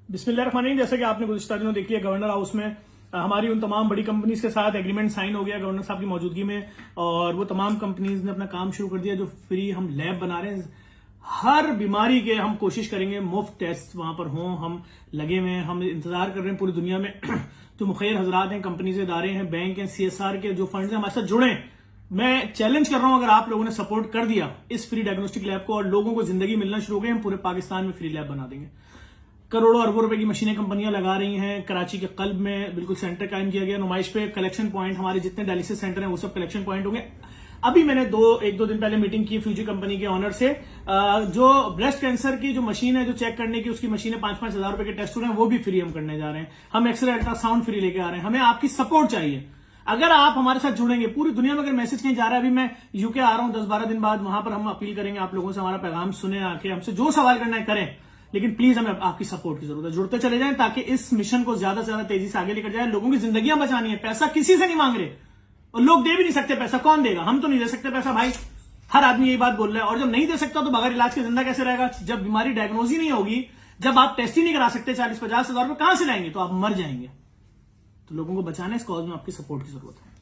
बिस्मिल्लाहिर्रहमानिर्रहीम। जैसे कि आपने गुज़िश्ता दिनों देखी है, गवर्नर हाउस में हमारी उन तमाम बड़ी कंपनीज के साथ एग्रीमेंट साइन हो गया गवर्नर साहब की मौजूदगी में, और वो तमाम कंपनीज ने अपना काम शुरू कर दिया। जो फ्री हम लैब बना रहे हैं, हर बीमारी के हम कोशिश करेंगे मुफ्त टेस्ट वहां पर हों। हम लगे हुए हैं, हम इंतजार कर रहे हैं पूरी दुनिया में जो मुखैर हजरात हैं, कंपनीज, इदारे हैं, बैंक हैं, CSR के जो फंड हैं, हमारे साथ जुड़े। मैं चैलेंज कर रहा हूं, अगर आप लोगों ने सपोर्ट कर दिया इस फ्री डायग्नोस्टिक लैब को और लोगों को जिंदगी मिलना शुरू हो गई, हम पूरे पाकिस्तान में फ्री लैब बना देंगे। करोड़ों अरबों रुपए की मशीनें कंपनियां लगा रही हैं। कराची के कल्ब में बिल्कुल सेंटर कायम किया गया। नुमाइश पे कलेक्शन पॉइंट, हमारे जितने डायलिसिस सेंटर हैं वो सब कलेक्शन पॉइंट होंगे। अभी मैंने एक दो दिन पहले मीटिंग की फ्यूजी कंपनी के ऑनर से। जो ब्रेस्ट कैंसर की जो मशीन है, जो चेक करने की, उसकी मशीनें 5-5 हजार रुपए के टेस्ट हो रहे हैं, वो भी फ्री हम करने जा रहे हैं। हम एक्सरे अल्ट्रासाउंड फ्री लेके आ रहे हैं। हमें आपकी सपोर्ट चाहिए। अगर आप हमारे साथ जुड़ेंगे, पूरी दुनिया में अगर मैसेज कहीं जा रहा है, अभी मैं यूके आ रहा हूं 10-12 दिन बाद, वहां पर हम अपील करेंगे आप लोगों से, हमारा पैगाम सुने, आके हमसे जो सवाल करना है करें, लेकिन प्लीज हमें आपकी सपोर्ट की जरूरत है। जुड़ते चले जाएं ताकि इस मिशन को ज्यादा से ज्यादा तेजी से आगे लेकर जाए। लोगों की जिंदगियां बचानी है। पैसा किसी से नहीं मांग रहे, और लोग दे भी नहीं सकते पैसा। कौन देगा? हम तो नहीं दे सकते पैसा भाई। हर आदमी यही बात बोल रहा है। और जब नहीं दे सकता तो बगैर इलाज के जिंदा कैसे रहेगा? जब बीमारी डायग्नोज ही नहीं होगी, जब आप टेस्ट ही नहीं करा सकते, 40-50 हजार रुपए कहां से लाएंगे? तो आप मर जाएंगे। तो लोगों को बचाना, इस कॉज में आपकी सपोर्ट की जरूरत है।